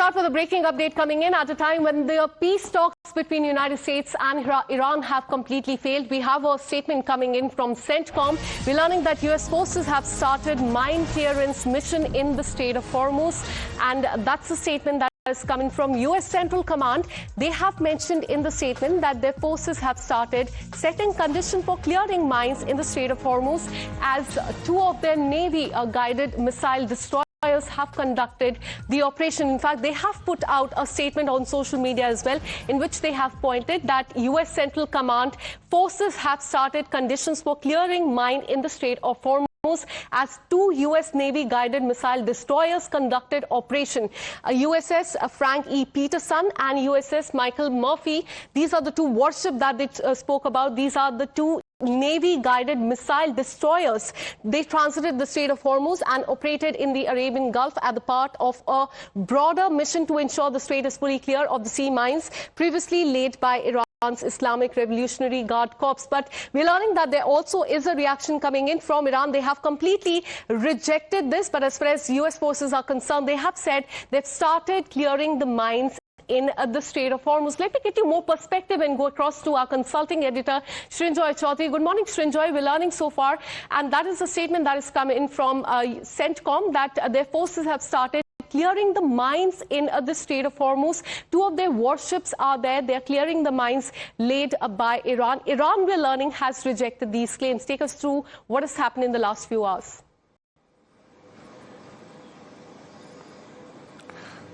start with a breaking update coming in at a time when the peace talks between the United States and Iran have completely failed. We have a statement coming in from CENTCOM. We're learning that U.S. forces have started mine clearance mission in the Strait of Hormuz, and that's a statement that is coming from U.S. Central Command. They have mentioned in the statement that their forces have started setting conditions for clearing mines in the Strait of Hormuz as two of their Navy-guided missile destroyers have conducted the operation. In fact, they have put out a statement on social media as well, in which they have pointed that U.S. Central Command forces have started conditions for clearing mine in the Strait of Hormuz as two U.S. Navy-guided missile destroyers conducted operation. USS Frank E. Peterson and USS Michael Murphy. These are the two warships that they spoke about. These are the two Navy-guided missile destroyers. They transited the Strait of Hormuz and operated in the Arabian Gulf as a part of a broader mission to ensure the strait is fully clear of the sea mines previously laid by Iran's Islamic Revolutionary Guard Corps. But we're learning that there also is a reaction coming in from Iran. They have completely rejected this, but as far as U.S. forces are concerned, they have said they've started clearing the mines in the Strait of Hormuz. Let me get you more perspective and go across to our consulting editor, Srinjoy Chaudhary. Good morning, Srinjoy. We're learning so far, and that is a statement that is coming in from CENTCOM, that their forces have started clearing the mines in the Strait of Hormuz. Two of their warships are there. They're clearing the mines laid by Iran. Iran, we're learning, has rejected these claims. Take us through what has happened in the last few hours.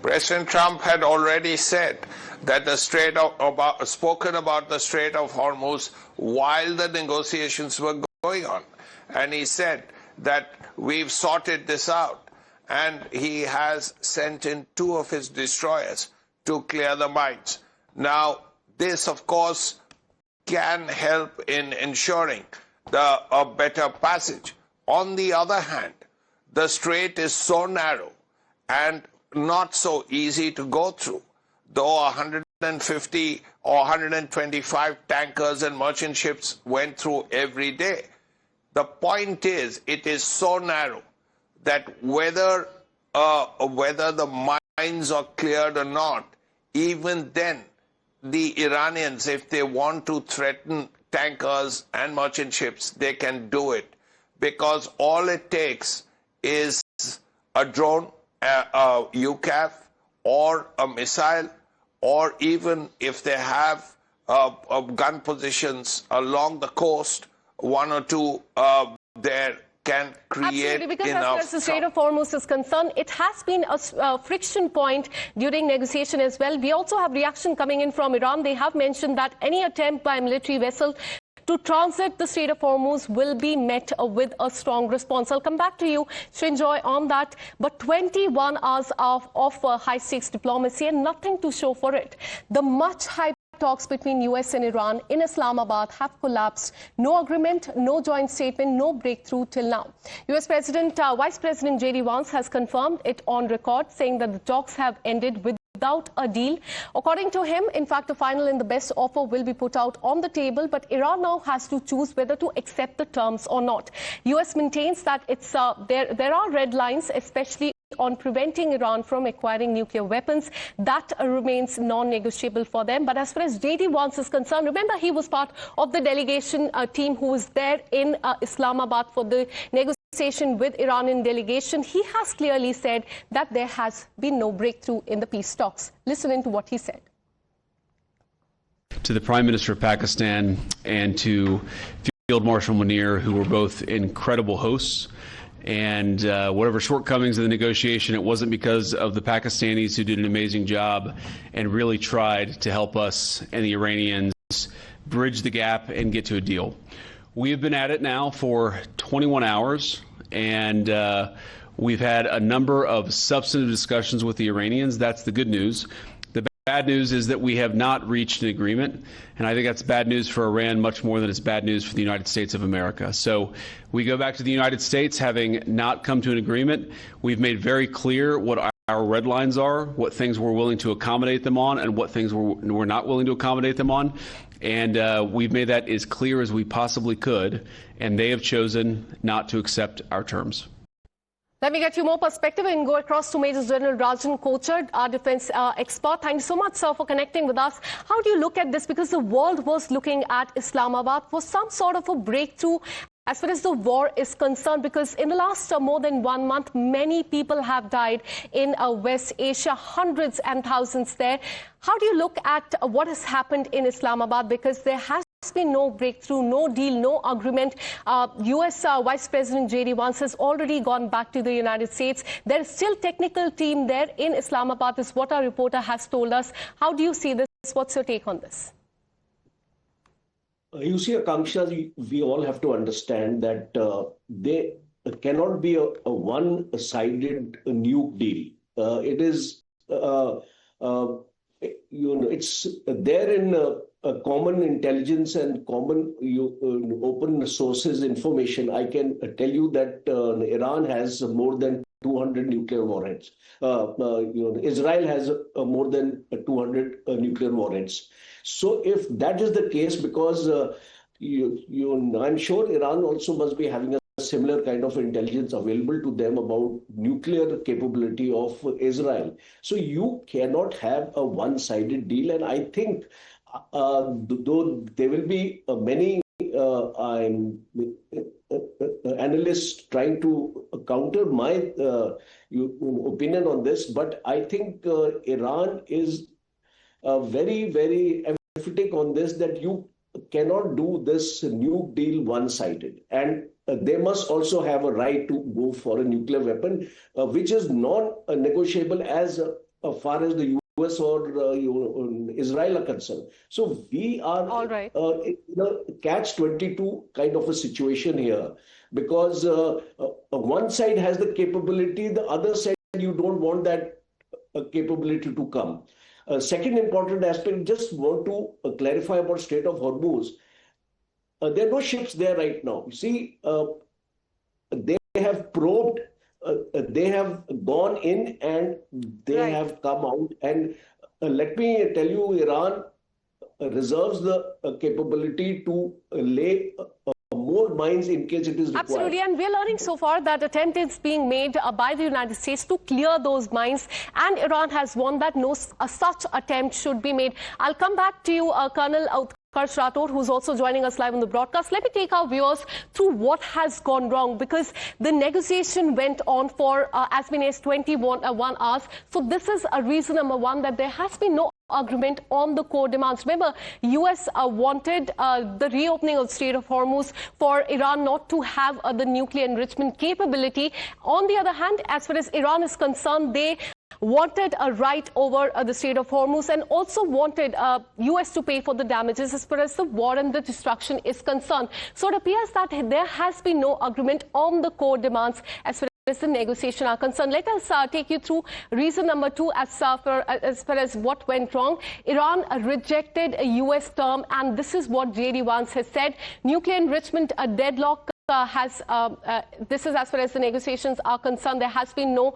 President Trump had already said that spoken about the Strait of Hormuz while the negotiations were going on. And he said that we've sorted this out. And he has sent in two of his destroyers to clear the mines. Now, this, of course, can help in ensuring a better passage. On the other hand, the strait is so narrow and not so easy to go through, though 150 or 125 tankers and merchant ships went through every day. The point is, it is so narrow that whether the mines are cleared or not, even then, the Iranians, if they want to threaten tankers and merchant ships, they can do it, because all it takes is a drone, a UCAV, or a missile, or even if they have gun positions along the coast, one or two there can create Absolutely, because enough. As far as the Strait of Hormuz is concerned, it has been a friction point during negotiation as well. We also have reaction coming in from Iran. They have mentioned that any attempt by a military vessel to transit the Strait of Hormuz will be met with a strong response. I'll come back to you, Srinjoy, on that. But 21 hours of high-stakes diplomacy and nothing to show for it. The much-hyped talks between U.S. and Iran in Islamabad have collapsed. No agreement, no joint statement, no breakthrough till now. U.S. Vice President J.D. Vance has confirmed it on record, saying that the talks have ended without a deal. According to him, in fact, the final and the best offer will be put out on the table, but Iran now has to choose whether to accept the terms or not. U.S. maintains that it's there are red lines, especially on preventing Iran from acquiring nuclear weapons. That remains non-negotiable for them. But as far as J.D. Vance is concerned, remember, he was part of the delegation team who was there in Islamabad for the negotiation with Iranian delegation. He has clearly said that there has been no breakthrough in the peace talks. Listen in to what he said. To the Prime Minister of Pakistan and to Field Marshal Munir, who were both incredible hosts. And whatever shortcomings in the negotiation, it wasn't because of the Pakistanis, who did an amazing job and really tried to help us and the Iranians bridge the gap and get to a deal. We have been at it now for 21 hours, and we've had a number of substantive discussions with the Iranians. That's the good news. The bad news is that we have not reached an agreement, and I think that's bad news for Iran much more than it's bad news for the United States of America. So we go back to the United States having not come to an agreement. We've made very clear what our red lines are, what things we're willing to accommodate them on, and what things we're not willing to accommodate them on. And we've made that as clear as we possibly could, and they have chosen not to accept our terms. Let me get you more perspective and go across to Major General Rajan Kochar, our defense expert. Thank you so much, sir, for connecting with us. How do you look at this? Because the world was looking at Islamabad for some sort of a breakthrough as far as the war is concerned, because in the last more than 1 month, many people have died in West Asia, hundreds and thousands there. How do you look at what has happened in Islamabad? Because there has been no breakthrough, no deal, no agreement. U.S. Vice President J.D. Vance has already gone back to the United States. There is still technical team there in Islamabad, is what our reporter has told us. How do you see this? What's your take on this? You see, Akanksha, we all have to understand that there cannot be a one-sided nuke deal. It is, it's there in common intelligence and common open sources information. I can tell you that Iran has more than 200 nuclear warheads. Israel has more than 200 nuclear warheads. So if that is the case, because I'm sure Iran also must be having a similar kind of intelligence available to them about nuclear capability of Israel. So you cannot have a one-sided deal. And I think though there will be many analysts trying to counter my opinion on this, but I think Iran is very, very emphatic on this, that you cannot do this nuke deal one-sided. And they must also have a right to go for a nuclear weapon, which is non-negotiable as far as the US or Israel are concerned. So we are all right. In a catch-22 kind of a situation here, because one side has the capability, the other side you don't want that capability to come. Second important aspect, just want to clarify about Strait of Hormuz. There are no ships there right now. You see, they have probed, they have gone in and they have come out. And let me tell you, Iran reserves the capability to lay more mines in case it is required. Absolutely, and we're learning so far that attempt is being made by the United States to clear those mines, and Iran has warned that no such attempt should be made. I'll come back to you, Colonel Utkarsh Rathod, who's also joining us live on the broadcast. Let me take our viewers through what has gone wrong, because the negotiation went on for as many as 21 hours. So this is a reason number one, that there has been no agreement on the core demands. Remember, US wanted the reopening of the Strait of Hormuz for Iran not to have the nuclear enrichment capability. On the other hand, as far as Iran is concerned, they wanted a right over the Strait of Hormuz, and also wanted US to pay for the damages as far as the war and the destruction is concerned. So it appears that there has been no agreement on the core demands as far as the negotiation are concerned. Let us take you through reason number two as far as what went wrong. Iran rejected a US term, and this is what J.D. Vance has said. Nuclear enrichment deadlock this is as far as the negotiations are concerned. There has been no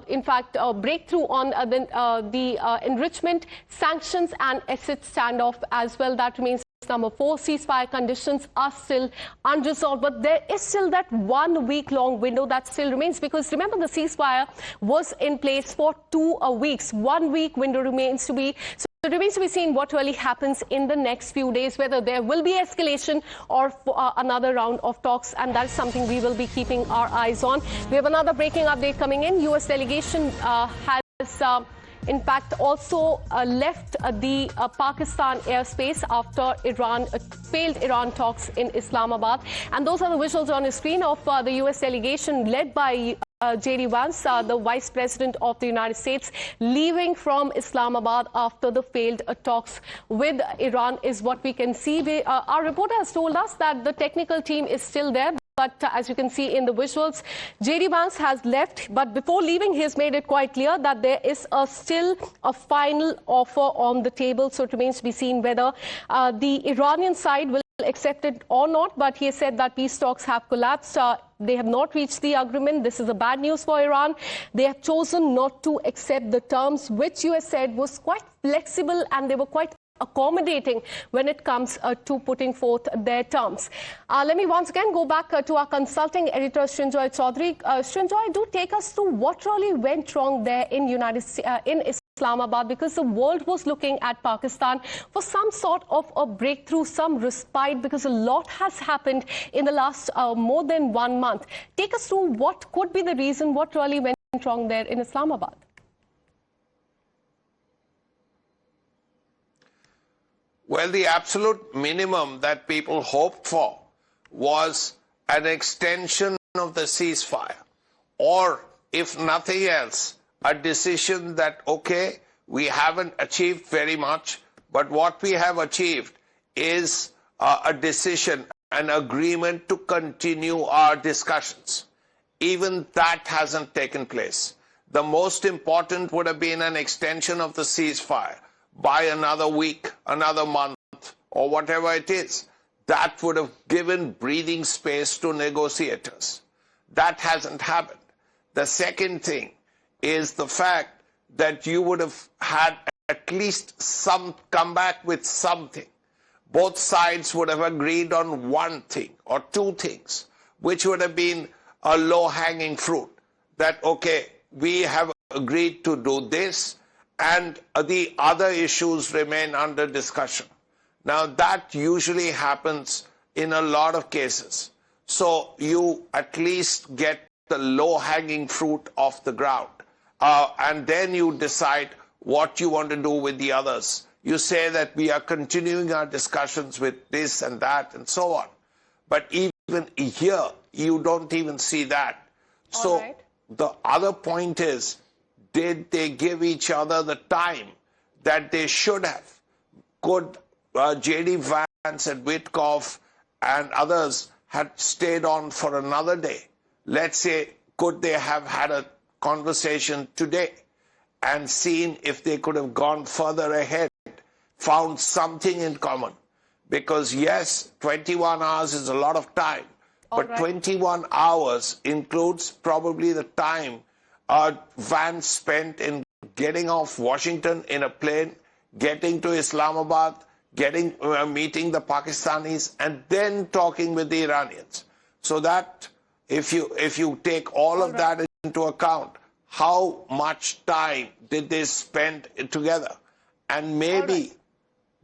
in fact, breakthrough on the enrichment sanctions and asset standoff as well. That remains number four. Ceasefire conditions are still unresolved, but there is still that 1 week long window that still remains, because remember, the ceasefire was in place for 2 weeks. 1 week window remains to be. So it remains to be seen what really happens in the next few days, whether there will be escalation or another round of talks, and that is something we will be keeping our eyes on. We have another breaking update coming in. U.S. delegation has in fact also left the Pakistan airspace after failed Iran talks in Islamabad. And those are the visuals on your screen of the U.S. delegation led by J.D. Vance, the Vice President of the United States, leaving from Islamabad after the failed talks with Iran, is what we can see. Our reporter has told us that the technical team is still there. But as you can see in the visuals, J.D. Vance has left. But before leaving, he has made it quite clear that there is still a final offer on the table. So it remains to be seen whether the Iranian side will accept it or not. But he has said that peace talks have collapsed. They have not reached the agreement. This is a bad news for Iran. They have chosen not to accept the terms, which US said was quite flexible, and they were quite accommodating when it comes to putting forth their terms. Let me once again go back to our consulting editor, Srinjoy Chaudhary. Srinjoy, do take us through what really went wrong there in Islamabad, because the world was looking at Pakistan for some sort of a breakthrough, some respite, because a lot has happened in the last more than 1 month. Take us through what could be the reason, what really went wrong there in Islamabad. Well, the absolute minimum that people hoped for was an extension of the ceasefire, or if nothing else, a decision that, okay, we haven't achieved very much, but what we have achieved is a decision, an agreement to continue our discussions. Even that hasn't taken place. The most important would have been an extension of the ceasefire by another week, another month, or whatever it is. That would have given breathing space to negotiators. That hasn't happened. The second thing is the fact that you would have had at least some come back with something. Both sides would have agreed on one thing or two things, which would have been a low-hanging fruit. That, okay, we have agreed to do this, and the other issues remain under discussion. Now, that usually happens in a lot of cases. So you at least get the low-hanging fruit off the ground. And then you decide what you want to do with the others. You say that we are continuing our discussions with this and that and so on. But even here, you don't even see that. So the other point is, did they give each other the time that they should have? Could J.D. Vance and Witkoff and others had stayed on for another day? Let's say, could they have had a conversation today and seen if they could have gone further ahead, found something in common? Because yes, 21 hours is a lot of time, but 21 hours includes probably the time Vance spent in getting off Washington in a plane, getting to Islamabad, meeting the Pakistanis, and then talking with the Iranians. So that if you take all of that into account, how much time did they spend together? And maybe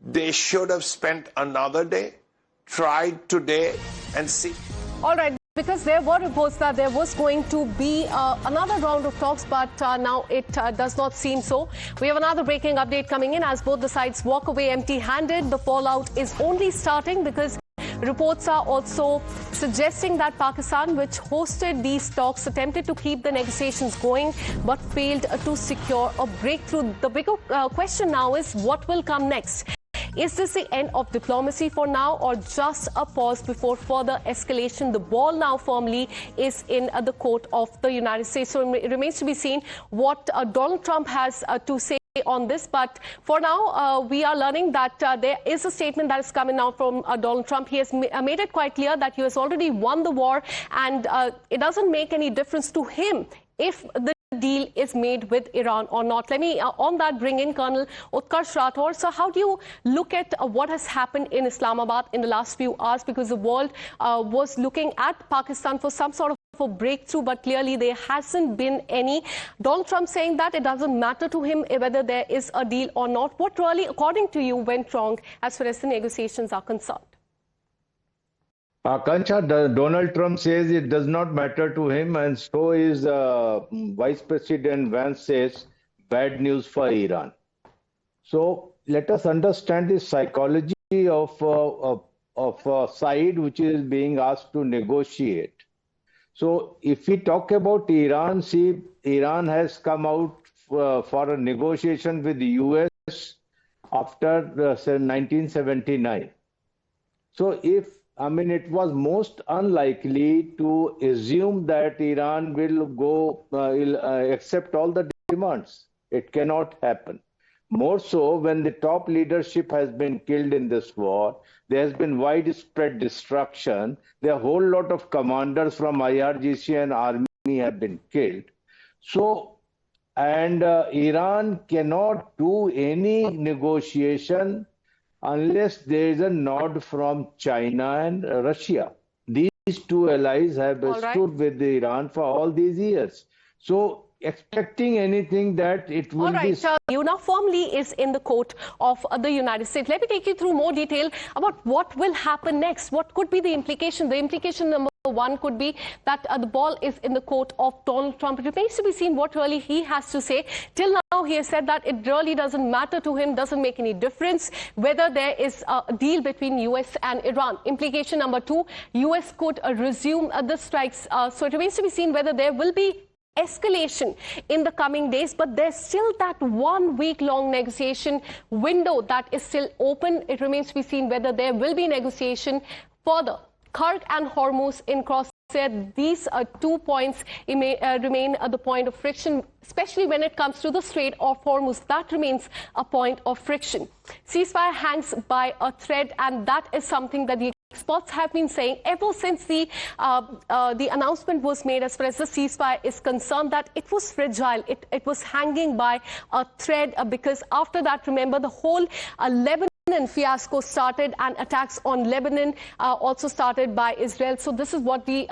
they should have spent another day, tried today, and see. All right, because there were reports that there was going to be another round of talks, but now it does not seem so. We have another breaking update coming in as both the sides walk away empty-handed. The fallout is only starting because reports are also suggesting that Pakistan, which hosted these talks, attempted to keep the negotiations going but failed to secure a breakthrough. The bigger question now is what will come next? Is this the end of diplomacy for now, or just a pause before further escalation? The ball now firmly is in the court of the United States. So it remains to be seen what Donald Trump has to say on this. But for now, we are learning that there is a statement that is coming out from Donald Trump. He has made it quite clear that he has already won the war, and it doesn't make any difference to him if the deal is made with Iran or not. Let me on that bring in Colonel Utkarsh Rathore. So how do you look at what has happened in Islamabad in the last few hours? Because the world was looking at Pakistan for some sort of a breakthrough, but clearly there hasn't been any. Donald Trump saying that it doesn't matter to him whether there is a deal or not. What really, according to you, went wrong as far as the negotiations are concerned? Kancha, Donald Trump says it does not matter to him, and so is Vice President Vance says bad news for Iran. So let us understand the psychology of a side which is being asked to negotiate. So if we talk about Iran, see, Iran has come out for a negotiation with the US after 1979. So it was most unlikely to assume that Iran will accept all the demands. It cannot happen. More so when the top leadership has been killed in this war, there has been widespread destruction. There are a whole lot of commanders from IRGC and army have been killed. So, and Iran cannot do any negotiation unless there is a nod from China and Russia. These two allies have stood with Iran for all these years. So expecting anything that it will be... You now firmly is in the court of the United States. Let me take you through more detail about what will happen next. What could be the implication? The implication number one could be that the ball is in the court of Donald Trump. It remains to be seen what really he has to say. Till now, he has said that it really doesn't matter to him, doesn't make any difference whether there is a deal between US and Iran. Implication number two, US could resume the strikes. So it remains to be seen whether there will be escalation in the coming days, but there's still that 1 week long negotiation window that is still open. It remains to be seen whether there will be negotiation further. Kursk and Hormuz in crosshair. These 2 points remain the point of friction, especially when it comes to the Strait of Hormuz. That remains a point of friction. Ceasefire hangs by a thread, and that is something that the experts have been saying ever since the announcement was made as far as the ceasefire is concerned, that it was fragile. It was hanging by a thread because after that, remember, the whole Lebanon fiasco started, and attacks on Lebanon also started by Israel. So this is what the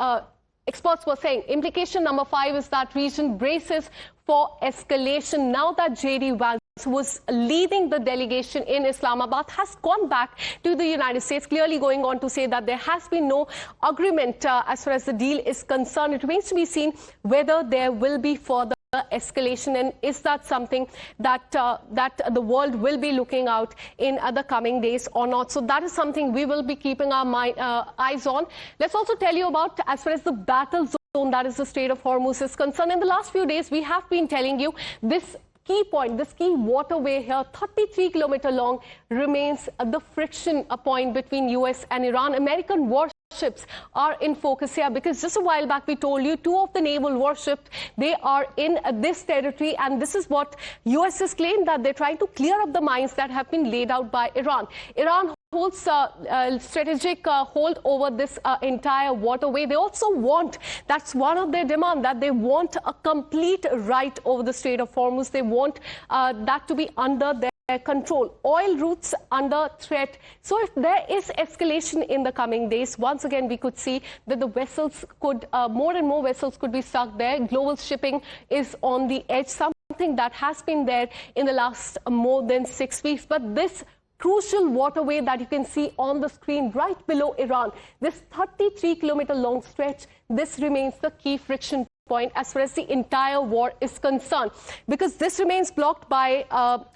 experts were saying. Implication number 5 is that region braces for escalation. Now that J.D. Vance, who was leading the delegation in Islamabad, has gone back to the United States, clearly going on to say that there has been no agreement as far as the deal is concerned. It remains to be seen whether there will be further escalation, and is that something that the world will be looking out in the coming days or not. So that is something we will be keeping our eyes on. Let's also tell you about, as far as the battle zone, that is the Strait of Hormuz, is concerned. In the last few days, we have been telling you this key point, this key waterway here, 33-kilometer long, remains the friction point between US and Iran. American warships are in focus here because just a while back we told you 2 of the naval warships, they are in this territory, and this is what US has claimed, that they're trying to clear up the mines that have been laid out by Iran. Iran holds strategic hold over this entire waterway. They also want, that's one of their demands, that they want a complete right over the Strait of Hormuz. They want that to be under their control. Oil routes under threat. So if there is escalation in the coming days, once again we could see that the vessels could, more and more vessels could be stuck there. Global shipping is on the edge, something that has been there in the last more than 6 weeks. But this crucial waterway that you can see on the screen right below Iran, this 33-kilometer long stretch, this remains the key friction point as far as the entire war is concerned, because this remains blocked by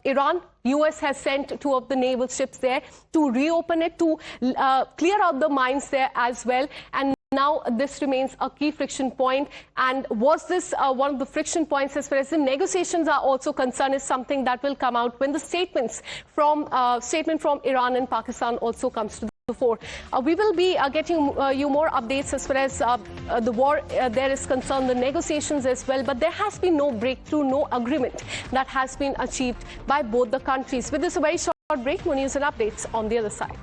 Iran. US has sent 2 of the naval ships there to reopen it, to clear out the mines there as well. And now this remains a key friction point. And was this one of the friction points as far as the negotiations are also concerned, is something that will come out when the statement from Iran and Pakistan also comes to the fore. We will be getting you more updates as far as the war there is concerned, the negotiations as well. But there has been no breakthrough, no agreement that has been achieved by both the countries. With this, a very short break. More news and updates on the other side.